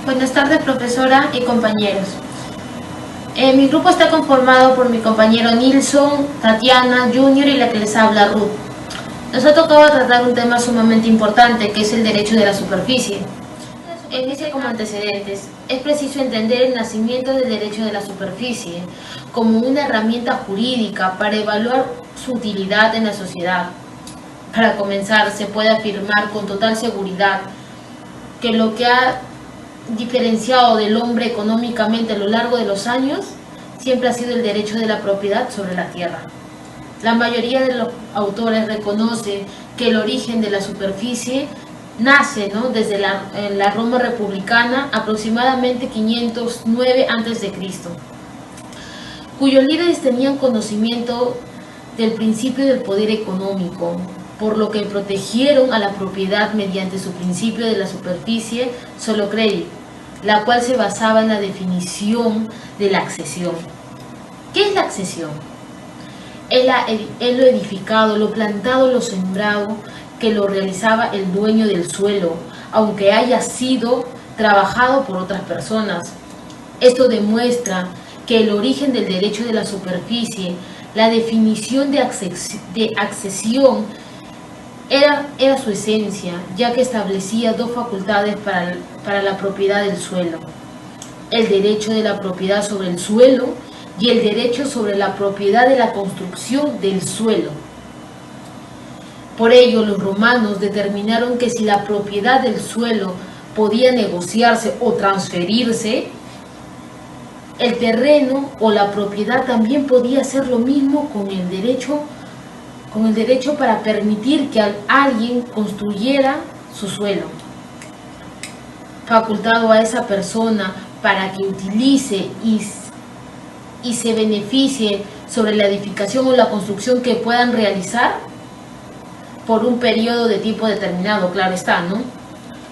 Buenas tardes, profesora y compañeros. Mi grupo está conformado por mi compañero Nilson, Tatiana, Junior y la que les habla, Ruth. Nos ha tocado tratar un tema sumamente importante, que es el derecho de la superficie. Dice como antecedentes, es preciso entender el nacimiento del derecho de la superficie como una herramienta jurídica para evaluar su utilidad en la sociedad. Para comenzar, se puede afirmar con total seguridad que lo que ha diferenciado del hombre económicamente a lo largo de los años siempre ha sido el derecho de la propiedad sobre la tierra. La mayoría de los autores reconoce que el origen de la superficie nace desde la Roma republicana, aproximadamente 509 a.C., cuyos líderes tenían conocimiento del principio del poder económico, por lo que protegieron a la propiedad mediante su principio de la superficie solo credit, la cual se basaba en la definición de la accesión. ¿Qué es la accesión? Es lo edificado, lo plantado, lo sembrado, que lo realizaba el dueño del suelo, aunque haya sido trabajado por otras personas. Esto demuestra que el origen del derecho de la superficie, la definición de accesión, era su esencia, ya que establecía dos facultades para la propiedad del suelo: el derecho de la propiedad sobre el suelo y el derecho sobre la propiedad de la construcción del suelo. Por ello, los romanos determinaron que si la propiedad del suelo podía negociarse o transferirse, el terreno o la propiedad también podía hacer lo mismo con el derecho para permitir que alguien construyera su suelo, facultado a esa persona para que utilice y se beneficie sobre la edificación o la construcción que puedan realizar por un periodo de tiempo determinado, claro está,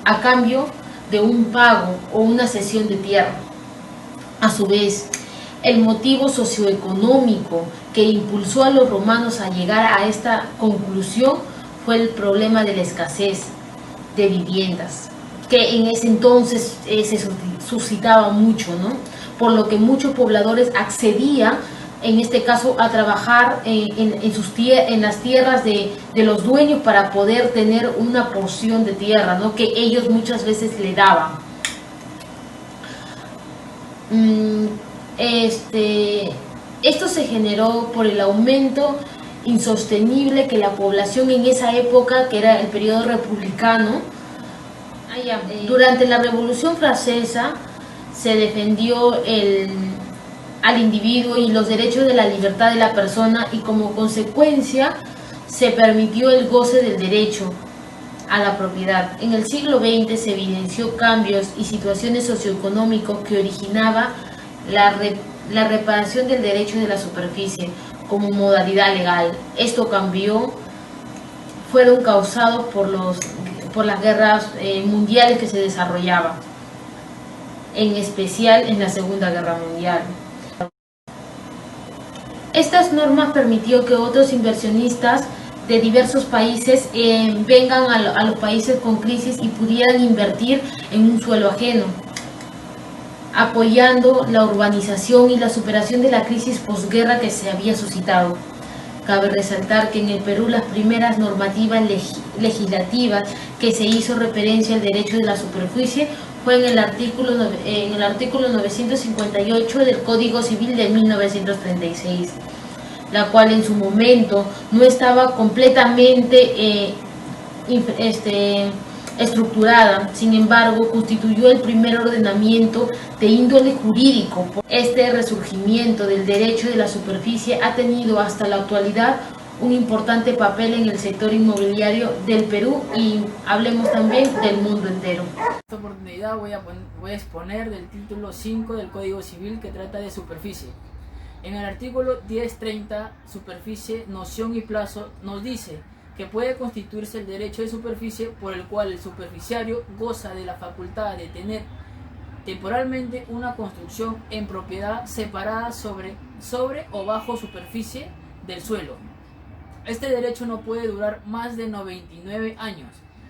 a cambio de un pago o una cesión de tierra. A su vez, el motivo socioeconómico que impulsó a los romanos a llegar a esta conclusión fue el problema de la escasez de viviendas, que en ese entonces se suscitaba mucho, por lo que muchos pobladores accedían, en este caso, a trabajar en las tierras de los dueños para poder tener una porción de tierra, que ellos muchas veces le daban. Esto se generó por el aumento insostenible que la población en esa época, que era el periodo republicano. Durante la Revolución Francesa se defendió al individuo y los derechos de la libertad de la persona, y como consecuencia se permitió el goce del derecho a la propiedad. En el siglo XX se evidenció cambios y situaciones socioeconómicas que originaba la reparación del derecho de la superficie como modalidad legal. Esto fueron causados por las guerras mundiales que se desarrollaban, en especial en la Segunda Guerra Mundial. Estas normas permitió que otros inversionistas de diversos países vengan a los países con crisis y pudieran invertir en un suelo ajeno, apoyando la urbanización y la superación de la crisis posguerra que se había suscitado. Cabe resaltar que en el Perú las primeras normativas legislativas que se hizo referencia al derecho de la superficie fue en el artículo 958 del Código Civil de 1936, la cual en su momento no estaba completamente estructurada. Sin embargo, constituyó el primer ordenamiento de índole jurídico. Este resurgimiento del derecho de la superficie ha tenido hasta la actualidad un importante papel en el sector inmobiliario del Perú y hablemos también del mundo entero. En esta oportunidad voy a exponer del título 5 del Código Civil, que trata de superficie. En el artículo 1030, superficie, noción y plazo, nos dice que puede constituirse el derecho de superficie por el cual el superficiario goza de la facultad de tener temporalmente una construcción en propiedad separada sobre o bajo superficie del suelo. Este derecho no puede durar más de 99 años,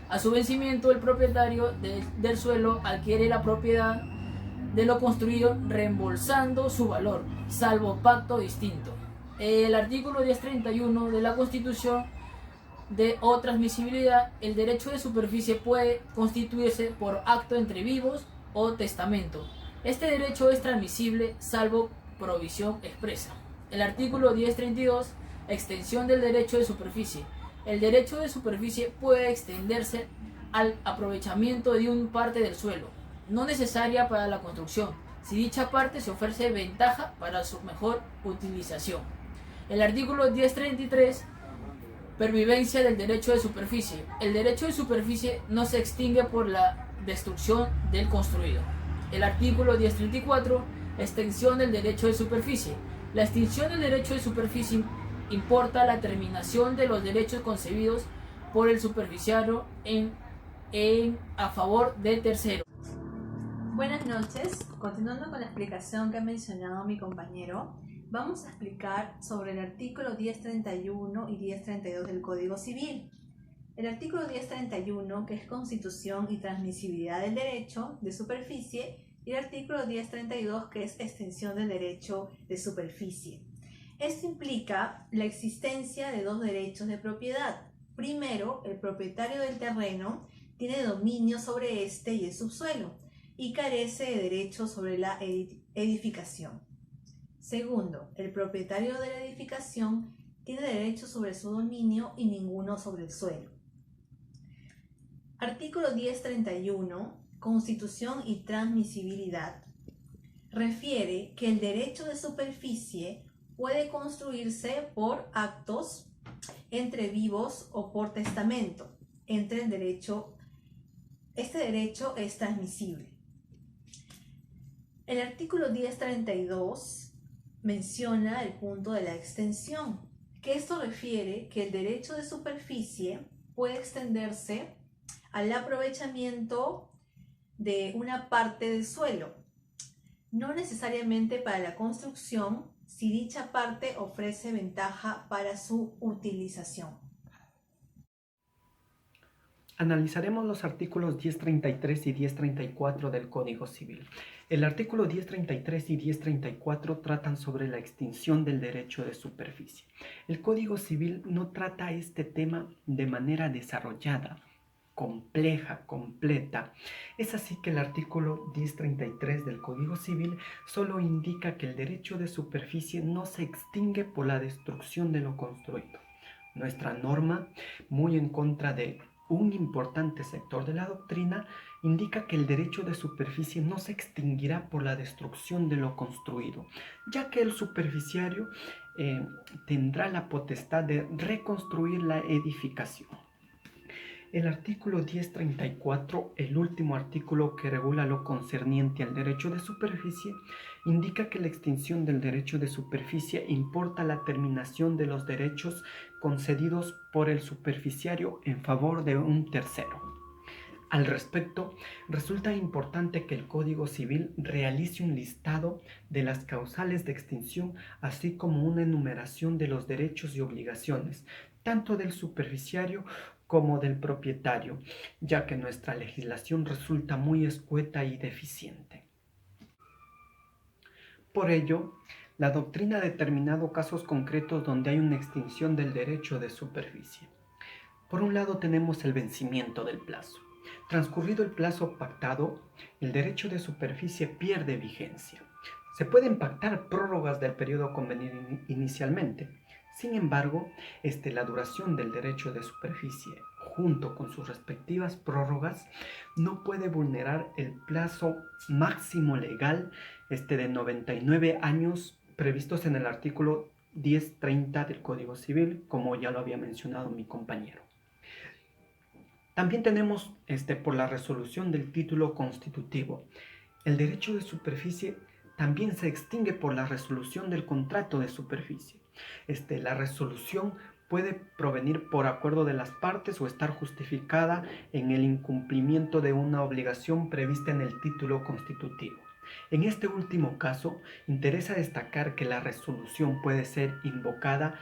A su vencimiento, el propietario del suelo adquiere la propiedad de lo construido reembolsando su valor, salvo pacto distinto. El artículo 1031 de la Constitución o transmisibilidad, el derecho de superficie puede constituirse por acto entre vivos o testamento. Este derecho es transmisible salvo provisión expresa. El artículo 1032, extensión del derecho de superficie. El derecho de superficie puede extenderse al aprovechamiento de una parte del suelo, no necesaria para la construcción, si dicha parte se ofrece ventaja para su mejor utilización. El artículo 1033, pervivencia del derecho de superficie. El derecho de superficie no se extingue por la destrucción del construido. El artículo 1034, extensión del derecho de superficie. La extinción del derecho de superficie importa la terminación de los derechos concebidos por el superficiario a favor de tercero. Buenas noches. Continuando con la explicación que ha mencionado mi compañero, vamos a explicar sobre el artículo 1031 y 1032 del Código Civil. El artículo 1031, que es constitución y transmisibilidad del derecho de superficie, y el artículo 1032, que es extensión del derecho de superficie. Esto implica la existencia de dos derechos de propiedad. Primero, el propietario del terreno tiene dominio sobre este y el subsuelo y carece de derecho sobre la edificación. Segundo, el propietario de la edificación tiene derecho sobre su dominio y ninguno sobre el suelo. Artículo 1031, Constitución y transmisibilidad, refiere que el derecho de superficie puede construirse por actos entre vivos o por testamento. Este derecho es transmisible. El artículo 1032 menciona el punto de la extensión, que esto refiere que el derecho de superficie puede extenderse al aprovechamiento de una parte del suelo, no necesariamente para la construcción, si dicha parte ofrece ventaja para su utilización. Analizaremos los artículos 1033 y 1034 del Código Civil. El artículo 1033 y 1034 tratan sobre la extinción del derecho de superficie. El Código Civil no trata este tema de manera desarrollada, compleja, completa. Es así que el artículo 1033 del Código Civil solo indica que el derecho de superficie no se extingue por la destrucción de lo construido. Nuestra norma, muy en contra de un importante sector de la doctrina, indica que el derecho de superficie no se extinguirá por la destrucción de lo construido, ya que el superficiario tendrá la potestad de reconstruir la edificación. El artículo 1034, el último artículo que regula lo concerniente al derecho de superficie, indica que la extinción del derecho de superficie importa la terminación de los derechos concedidos por el superficiario en favor de un tercero. Al respecto, resulta importante que el Código Civil realice un listado de las causales de extinción, así como una enumeración de los derechos y obligaciones, tanto del superficiario como del propietario, ya que nuestra legislación resulta muy escueta y deficiente. Por ello, la doctrina ha determinado casos concretos donde hay una extinción del derecho de superficie. Por un lado tenemos el vencimiento del plazo. Transcurrido el plazo pactado, el derecho de superficie pierde vigencia. Se pueden pactar prórrogas del periodo convenido inicialmente. Sin embargo, la duración del derecho de superficie, junto con sus respectivas prórrogas, no puede vulnerar el plazo máximo legal de 99 años previstos en el artículo 1030 del Código Civil, como ya lo había mencionado mi compañero. También tenemos por la resolución del título constitutivo. El derecho de superficie también se extingue por la resolución del contrato de superficie. La resolución puede provenir por acuerdo de las partes o estar justificada en el incumplimiento de una obligación prevista en el título constitutivo. En este último caso, interesa destacar que la resolución puede ser invocada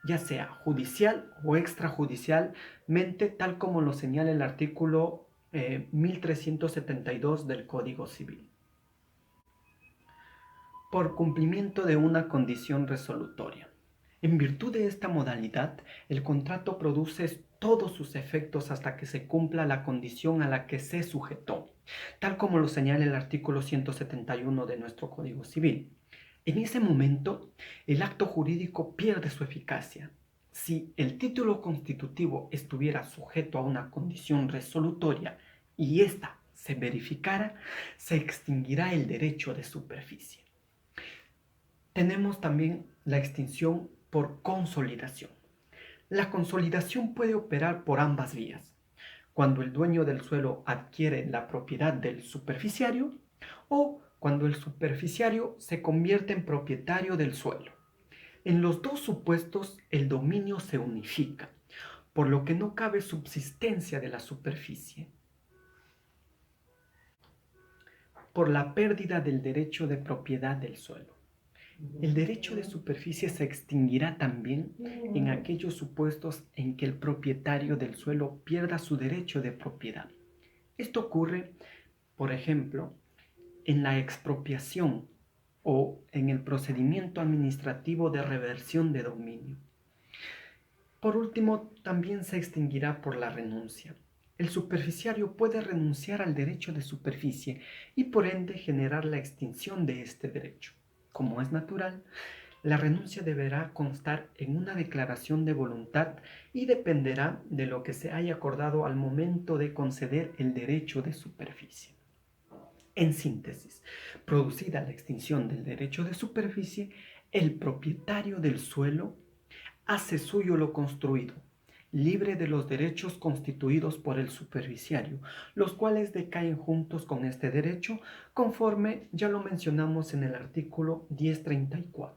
ya sea judicial o extrajudicialmente, tal como lo señala el artículo 1372 del Código Civil. Por cumplimiento de una condición resolutoria. En virtud de esta modalidad, el contrato produce todos sus efectos hasta que se cumpla la condición a la que se sujetó, tal como lo señala el artículo 171 de nuestro Código Civil. En ese momento, el acto jurídico pierde su eficacia. Si el título constitutivo estuviera sujeto a una condición resolutoria y ésta se verificara, se extinguirá el derecho de superficie. Tenemos también la extinción por consolidación. La consolidación puede operar por ambas vías, cuando el dueño del suelo adquiere la propiedad del superficiario o cuando el superficiario se convierte en propietario del suelo. En los dos supuestos, el dominio se unifica, por lo que no cabe subsistencia de la superficie por la pérdida del derecho de propiedad del suelo. El derecho de superficie se extinguirá también en aquellos supuestos en que el propietario del suelo pierda su derecho de propiedad. Esto ocurre, por ejemplo, en la expropiación o en el procedimiento administrativo de reversión de dominio. Por último, también se extinguirá por la renuncia. El superficiario puede renunciar al derecho de superficie y por ende generar la extinción de este derecho. Como es natural, la renuncia deberá constar en una declaración de voluntad y dependerá de lo que se haya acordado al momento de conceder el derecho de superficie. En síntesis, producida la extinción del derecho de superficie, el propietario del suelo hace suyo lo construido, libre de los derechos constituidos por el superficiario, los cuales decaen juntos con este derecho, conforme ya lo mencionamos en el artículo 1034.